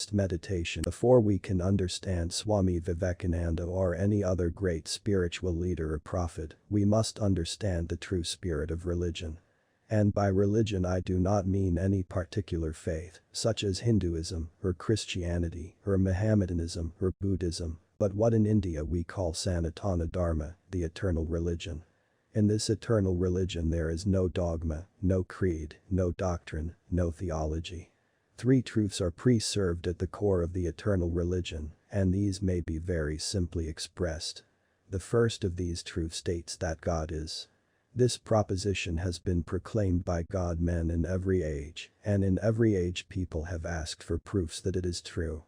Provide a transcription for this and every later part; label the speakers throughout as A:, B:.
A: Buddhist meditation. Before we can understand Swami Vivekananda or any other great spiritual leader or prophet, we must understand the true spirit of religion. And by religion I do not mean any particular faith, such as Hinduism, or Christianity, or Mohammedanism, or Buddhism, but what in India we call Sanatana Dharma, the eternal religion. In this eternal religion there is no dogma, no creed, no doctrine, no theology. Three truths are preserved at the core of the eternal religion, and these may be very simply expressed. The first of these truths states that God is. This proposition has been proclaimed by God men in every age, and in every age people have asked for proofs that it is true.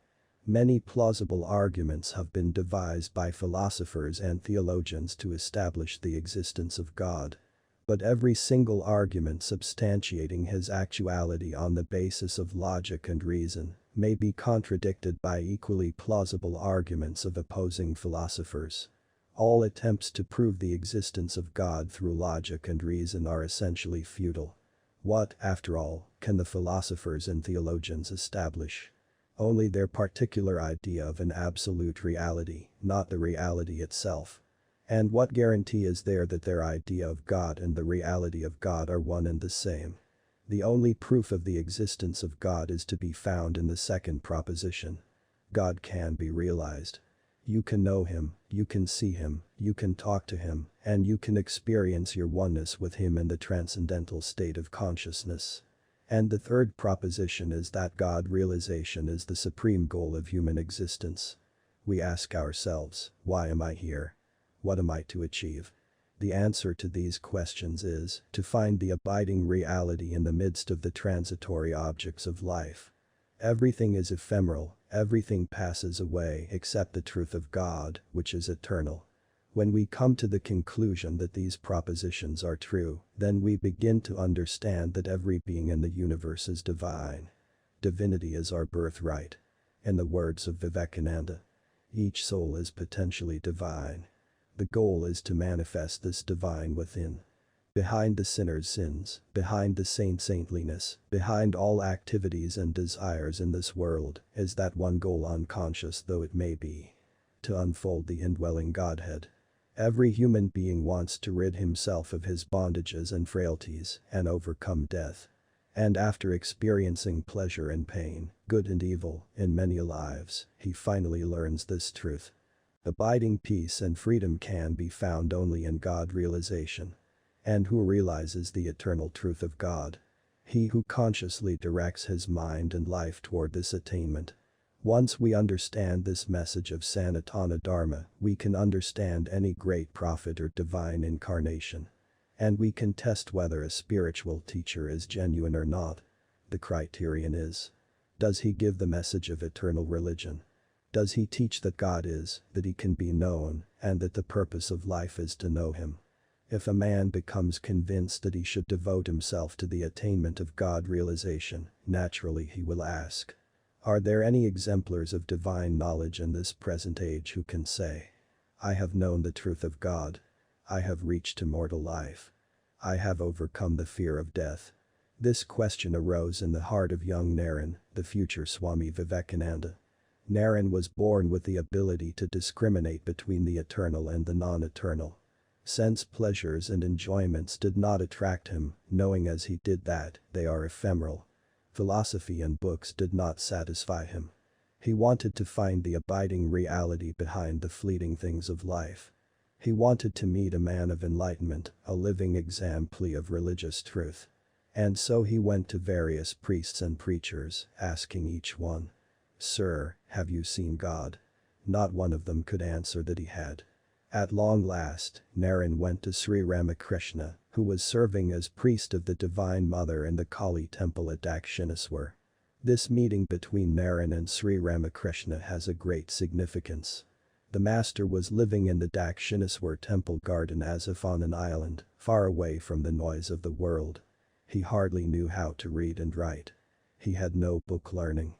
A: Many plausible arguments have been devised by philosophers and theologians to establish the existence of God. But every single argument substantiating his actuality on the basis of logic and reason may be contradicted by equally plausible arguments of opposing philosophers. All attempts to prove the existence of God through logic and reason are essentially futile. What, after all, can the philosophers and theologians establish? Only their particular idea of an absolute reality, not the reality itself. And what guarantee is there that their idea of God and the reality of God are one and the same? The only proof of the existence of God is to be found in the second proposition. God can be realized. You can know him, you can see him, you can talk to him, and you can experience your oneness with him in the transcendental state of consciousness. And the third proposition is that God realization is the supreme goal of human existence. We ask ourselves, why am I here? What am I to achieve? The answer to these questions is to find the abiding reality in the midst of the transitory objects of life. Everything is ephemeral, everything passes away except the truth of God, which is eternal. When we come to the conclusion that these propositions are true, then we begin to understand that every being in the universe is divine. Divinity is our birthright. In the words of Vivekananda, each soul is potentially divine. The goal is to manifest this divine within. Behind the sinner's sins, behind the saint's saintliness, behind all activities and desires in this world, is that one goal, unconscious though it may be. To unfold the indwelling Godhead. Every human being wants to rid himself of his bondages and frailties and overcome death. And after experiencing pleasure and pain, good and evil, in many lives, he finally learns this truth. Abiding peace and freedom can be found only in God realization. And who realizes the eternal truth of God? He who consciously directs his mind and life toward this attainment. Once we understand this message of Sanatana Dharma, we can understand any great prophet or divine incarnation. And we can test whether a spiritual teacher is genuine or not. The criterion is: does he give the message of eternal religion? Does he teach that God is, that he can be known, and that the purpose of life is to know him? If a man becomes convinced that he should devote himself to the attainment of God realization, naturally he will ask, are there any exemplars of divine knowledge in this present age who can say, I have known the truth of God. I have reached immortal life. I have overcome the fear of death. This question arose in the heart of young Naren, the future Swami Vivekananda. Naren was born with the ability to discriminate between the eternal and the non-eternal. Sense pleasures and enjoyments did not attract him, knowing as he did that they are ephemeral. Philosophy and books did not satisfy him. He wanted to find the abiding reality behind the fleeting things of life. He wanted to meet a man of enlightenment, a living exemplar of religious truth. And so he went to various priests and preachers, asking each one, Sir, have you seen God? Not one of them could answer that he had. At long last, Naren went to Sri Ramakrishna, who was serving as priest of the Divine Mother in the Kali temple at Dakshineswar. This meeting between Naren and Sri Ramakrishna has a great significance. The master was living in the Dakshineswar temple garden as if on an island, far away from the noise of the world. He hardly knew how to read and write. He had no book learning.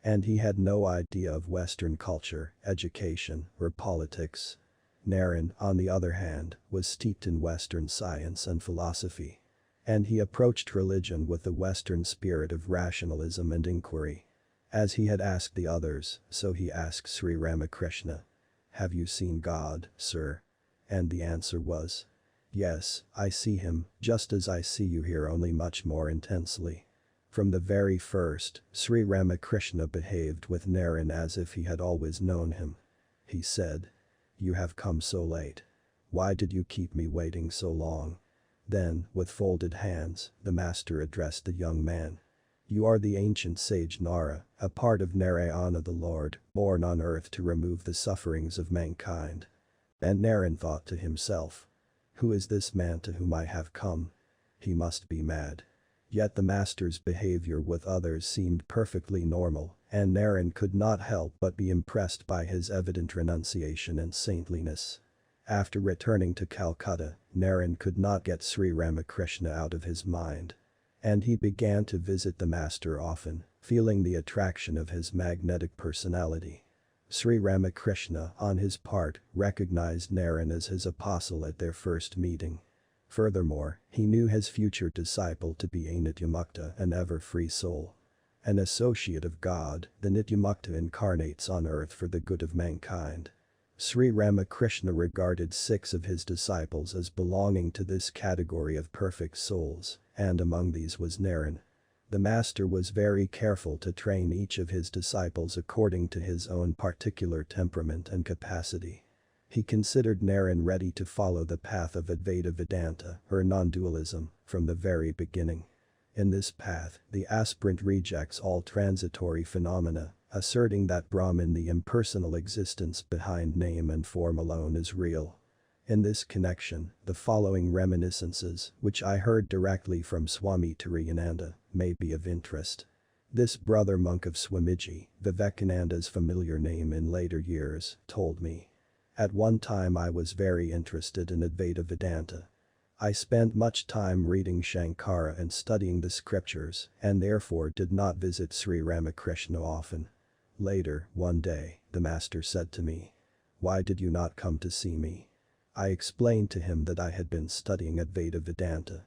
A: And he had no idea of Western culture, education, or politics. Naren, on the other hand, was steeped in Western science and philosophy. And he approached religion with the Western spirit of rationalism and inquiry. As he had asked the others, so he asked Sri Ramakrishna. Have you seen God, sir? And the answer was. Yes, I see him, just as I see you here, only much more intensely. From the very first, Sri Ramakrishna behaved with Naren as if he had always known him. He said. You have come so late. Why did you keep me waiting so long? Then, with folded hands, the master addressed the young man. You are the ancient sage Nara, a part of Narayana the Lord, born on earth to remove the sufferings of mankind. And Naren thought to himself. Who is this man to whom I have come? He must be mad. Yet the master's behavior with others seemed perfectly normal, and Naren could not help but be impressed by his evident renunciation and saintliness. After returning to Calcutta, Naren could not get Sri Ramakrishna out of his mind. And he began to visit the master often, feeling the attraction of his magnetic personality. Sri Ramakrishna, on his part, recognized Naren as his apostle at their first meeting. Furthermore, he knew his future disciple to be a Nityamukta, an ever-free soul. An associate of God, the Nityamukta incarnates on earth for the good of mankind. Sri Ramakrishna regarded 6 of his disciples as belonging to this category of perfect souls, and among these was Naren. The master was very careful to train each of his disciples according to his own particular temperament and capacity. He considered Naren ready to follow the path of Advaita Vedanta, or non-dualism, from the very beginning. In this path, the aspirant rejects all transitory phenomena, asserting that Brahman, the impersonal existence behind name and form alone, is real. In this connection, the following reminiscences, which I heard directly from Swami Vivekananda, may be of interest. This brother monk of Swamiji, Vivekananda's familiar name in later years, told me. At one time I was very interested in Advaita Vedanta. I spent much time reading Shankara and studying the scriptures, and therefore did not visit Sri Ramakrishna often. Later, one day, the master said to me. Why did you not come to see me? I explained to him that I had been studying Advaita Vedanta.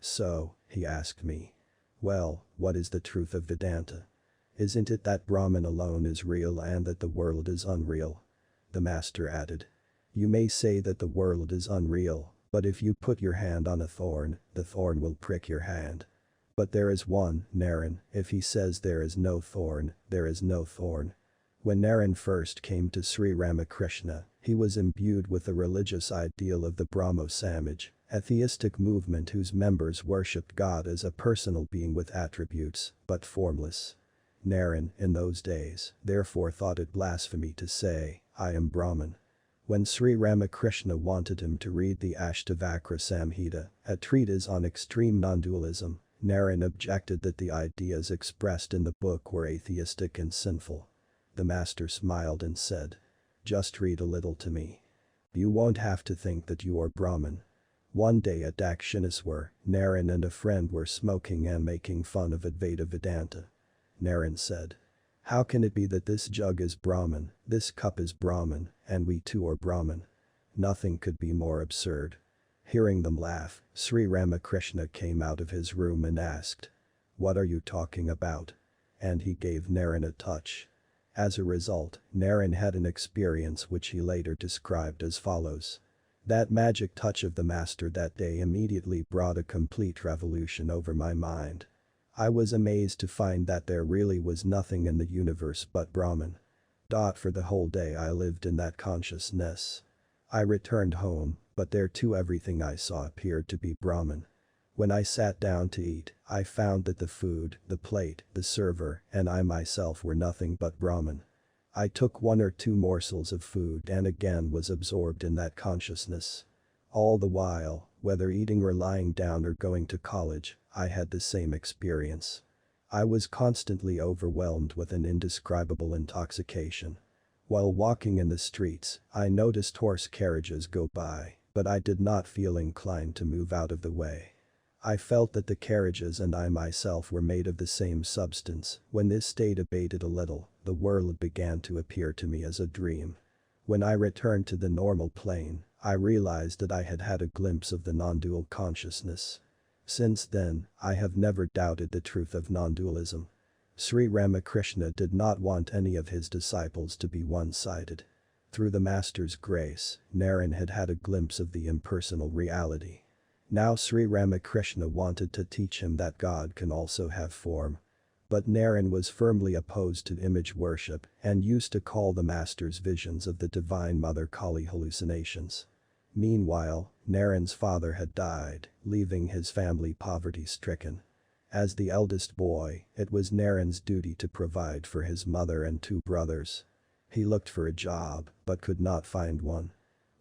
A: So, he asked me. Well, what is the truth of Vedanta? Isn't it that Brahman alone is real and that the world is unreal? The master added. You may say that the world is unreal, but if you put your hand on a thorn, the thorn will prick your hand. But there is one, Naren, if he says there is no thorn, there is no thorn. When Naren first came to Sri Ramakrishna, he was imbued with the religious ideal of the Brahmo Samaj, a theistic movement whose members worshipped God as a personal being with attributes, but formless. Naren, in those days, therefore thought it blasphemy to say, I am Brahman. When Sri Ramakrishna wanted him to read the Ashtavakra Samhita, a treatise on extreme non-dualism, Naren objected that the ideas expressed in the book were atheistic and sinful. The master smiled and said. Just read a little to me. You won't have to think that you are Brahman. One day at Dakshineswar, Naren and a friend were smoking and making fun of Advaita Vedanta. Naren said. How can it be that this jug is Brahman, this cup is Brahman, and we too are Brahman? Nothing could be more absurd. Hearing them laugh, Sri Ramakrishna came out of his room and asked. What are you talking about? And he gave Naren a touch. As a result, Naren had an experience which he later described as follows. That magic touch of the master that day immediately brought a complete revolution over my mind. I was amazed to find that there really was nothing in the universe but Brahman. For the whole day I lived in that consciousness. I returned home, but there too everything I saw appeared to be Brahman. When I sat down to eat, I found that the food, the plate, the server, and I myself were nothing but Brahman. I took 1 or 2 morsels of food and again was absorbed in that consciousness. All the while, whether eating or lying down or going to college, I had the same experience. I was constantly overwhelmed with an indescribable intoxication. While walking in the streets, I noticed horse carriages go by, but I did not feel inclined to move out of the way. I felt that the carriages and I myself were made of the same substance. When this state abated a little, the world began to appear to me as a dream. When I returned to the normal plane, I realized that I had had a glimpse of the non-dual consciousness. Since then, I have never doubted the truth of non-dualism. Sri Ramakrishna did not want any of his disciples to be one-sided. Through the Master's grace, Naren had had a glimpse of the impersonal reality. Now Sri Ramakrishna wanted to teach him that God can also have form. But Naren was firmly opposed to image worship and used to call the Master's visions of the Divine Mother Kali hallucinations. Meanwhile, Naren's father had died, leaving his family poverty-stricken. As the eldest boy, it was Naren's duty to provide for his mother and two brothers. He looked for a job, but could not find one.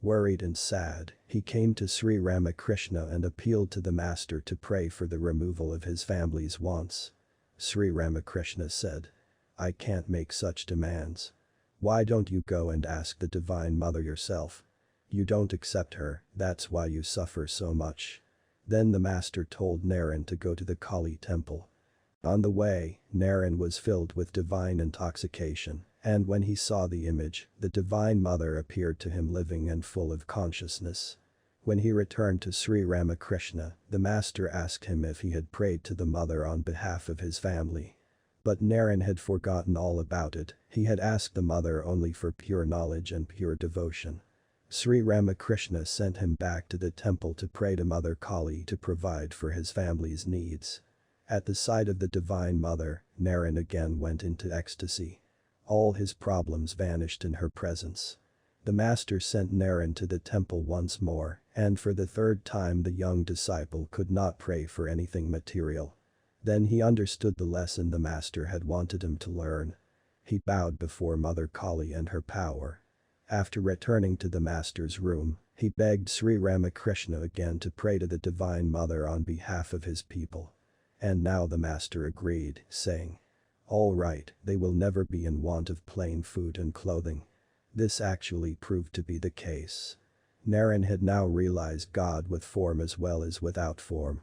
A: Worried and sad, he came to Sri Ramakrishna and appealed to the Master to pray for the removal of his family's wants. Sri Ramakrishna said, "I can't make such demands. Why don't you go and ask the Divine Mother yourself? You don't accept her, that's why you suffer so much." Then the Master told Naren to go to the Kali temple. On the way, Naren was filled with divine intoxication, and when he saw the image, the Divine Mother appeared to him living and full of consciousness. When he returned to Sri Ramakrishna, the Master asked him if he had prayed to the Mother on behalf of his family. But Naren had forgotten all about it, he had asked the Mother only for pure knowledge and pure devotion. Sri Ramakrishna sent him back to the temple to pray to Mother Kali to provide for his family's needs. At the sight of the Divine Mother, Naren again went into ecstasy. All his problems vanished in her presence. The Master sent Naren to the temple once more, and for the third time the young disciple could not pray for anything material. Then he understood the lesson the Master had wanted him to learn. He bowed before Mother Kali and her power. After returning to the Master's room, he begged Sri Ramakrishna again to pray to the Divine Mother on behalf of his people. And now the Master agreed, saying, "All right, they will never be in want of plain food and clothing." This actually proved to be the case. Naren had now realized God with form as well as without form.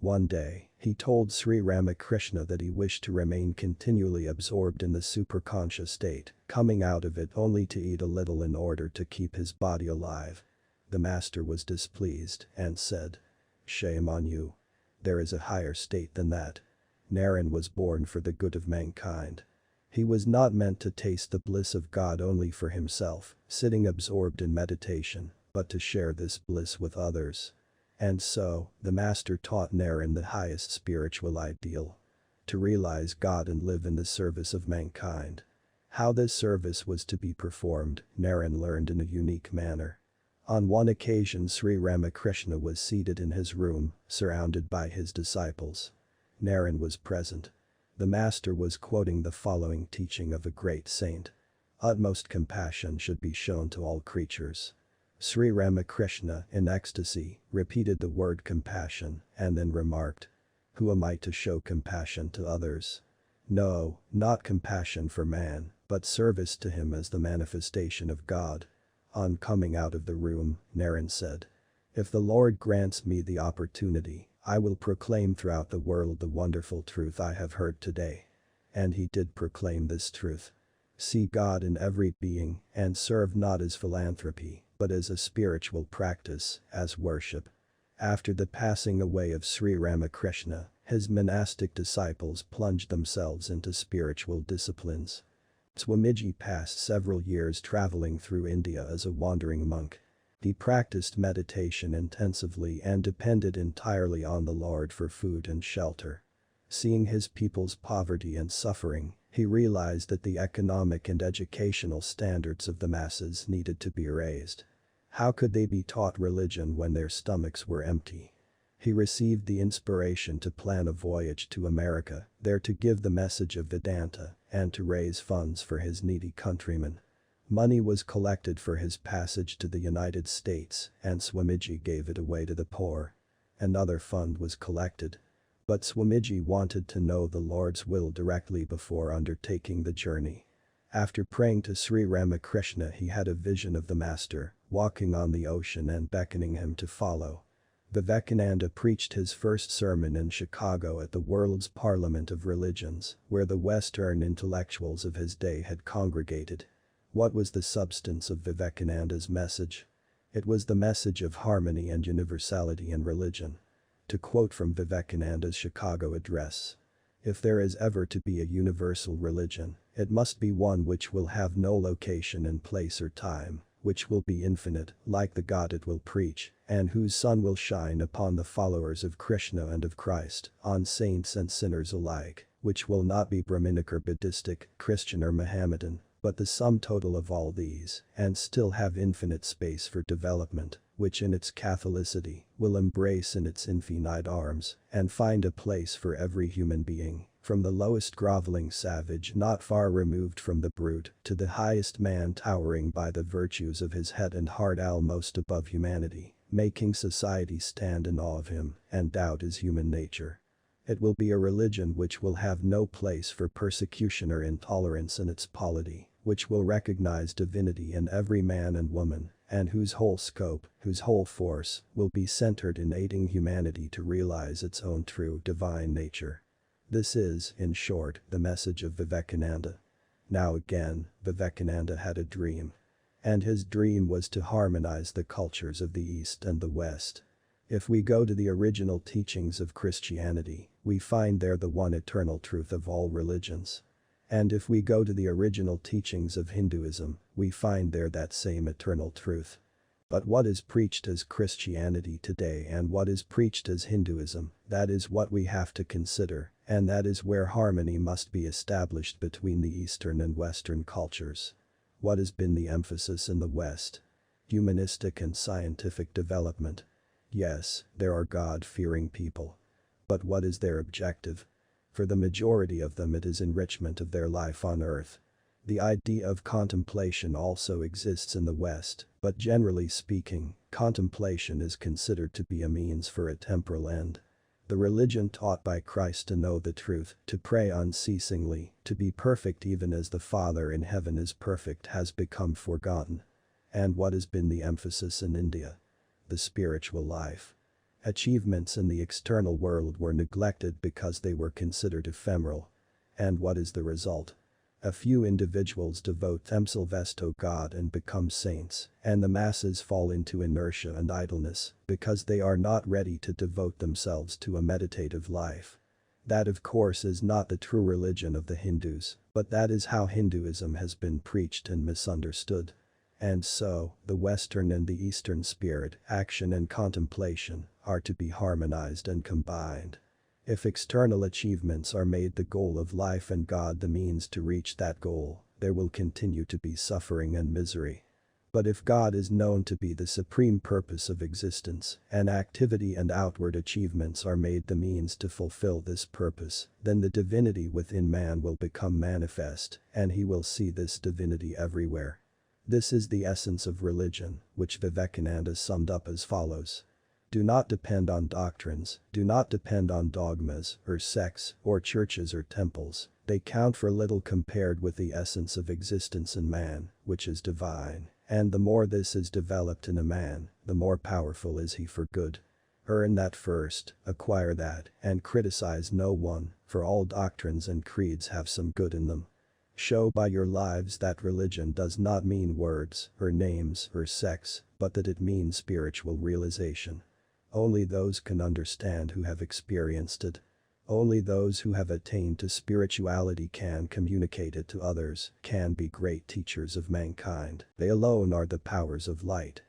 A: One day, he told Sri Ramakrishna that he wished to remain continually absorbed in the superconscious state, coming out of it only to eat a little in order to keep his body alive. The Master was displeased and said, "Shame on you. There is a higher state than that. Naren was born for the good of mankind. He was not meant to taste the bliss of God only for himself, sitting absorbed in meditation, but to share this bliss with others." And so, the Master taught Naren the highest spiritual ideal. To realize God and live in the service of mankind. How this service was to be performed, Naren learned in a unique manner. On one occasion Sri Ramakrishna was seated in his room, surrounded by his disciples. Naren was present. The Master was quoting the following teaching of a great saint. Utmost compassion should be shown to all creatures. Sri Ramakrishna, in ecstasy, repeated the word compassion and then remarked, "Who am I to show compassion to others? No, not compassion for man, but service to him as the manifestation of God." On coming out of the room, Naren said, "If the Lord grants me the opportunity, I will proclaim throughout the world the wonderful truth I have heard today." And he did proclaim this truth. See God in every being and serve not as philanthropy, but as a spiritual practice, as worship. After the passing away of Sri Ramakrishna, his monastic disciples plunged themselves into spiritual disciplines. Swamiji passed several years traveling through India as a wandering monk. He practiced meditation intensively and depended entirely on the Lord for food and shelter. Seeing his people's poverty and suffering, he realized that the economic and educational standards of the masses needed to be raised. How could they be taught religion when their stomachs were empty? He received the inspiration to plan a voyage to America, there to give the message of Vedanta and to raise funds for his needy countrymen. Money was collected for his passage to the United States and Swamiji gave it away to the poor. Another fund was collected. But Swamiji wanted to know the Lord's will directly before undertaking the journey. After praying to Sri Ramakrishna, he had a vision of the Master, walking on the ocean and beckoning him to follow. Vivekananda preached his first sermon in Chicago at the world's Parliament of Religions, where the Western intellectuals of his day had congregated. What was the substance of Vivekananda's message? It was the message of harmony and universality in religion. To quote from Vivekananda's Chicago address, If there is ever to be a universal religion, it must be one which will have no location in place or time, which will be infinite, like the God it will preach, and whose sun will shine upon the followers of Krishna and of Christ, on saints and sinners alike, which will not be Brahminic or Buddhistic, Christian or Mohammedan, but the sum total of all these, and still have infinite space for development, which in its Catholicity will embrace in its infinite arms and find a place for every human being, from the lowest groveling savage not far removed from the brute to the highest man towering by the virtues of his head and heart almost above humanity, making society stand in awe of him and doubt his human nature. It will be a religion which will have no place for persecution or intolerance in its polity, which will recognize divinity in every man and woman, and whose whole scope, whose whole force, will be centered in aiding humanity to realize its own true divine nature. This is, in short, the message of Vivekananda. Now again, Vivekananda had a dream. And his dream was to harmonize the cultures of the East and the West. If we go to the original teachings of Christianity, we find there the one eternal truth of all religions. And if we go to the original teachings of Hinduism, we find there that same eternal truth. But what is preached as Christianity today and what is preached as Hinduism, that is what we have to consider, and that is where harmony must be established between the Eastern and Western cultures. What has been the emphasis in the West? Humanistic and scientific development. Yes, there are God-fearing people. But what is their objective? For the majority of them it is enrichment of their life on earth. The idea of contemplation also exists in the West, but generally speaking, contemplation is considered to be a means for a temporal end. The religion taught by Christ to know the truth, to pray unceasingly, to be perfect even as the Father in heaven is perfect has become forgotten. And what has been the emphasis in India? The spiritual life. Achievements in the external world were neglected because they were considered ephemeral. And what is the result? A few individuals devote themselves to God and become saints, and the masses fall into inertia and idleness because they are not ready to devote themselves to a meditative life. That of course is not the true religion of the Hindus, but that is how Hinduism has been preached and misunderstood. And so, the Western and the Eastern spirit, action and contemplation, are to be harmonized and combined. If external achievements are made the goal of life and God the means to reach that goal, there will continue to be suffering and misery. But if God is known to be the supreme purpose of existence, and activity and outward achievements are made the means to fulfill this purpose, then the divinity within man will become manifest, and he will see this divinity everywhere. This is the essence of religion, which Vivekananda summed up as follows. Do not depend on doctrines, do not depend on dogmas, or sects, or churches or temples, they count for little compared with the essence of existence in man, which is divine, and the more this is developed in a man, the more powerful is he for good. Earn that first, acquire that, and criticize no one, for all doctrines and creeds have some good in them. Show by your lives that religion does not mean words, or names, or sects, but that it means spiritual realization. Only those can understand who have experienced it. Only those who have attained to spirituality can communicate it to others, can be great teachers of mankind. They alone are the powers of light.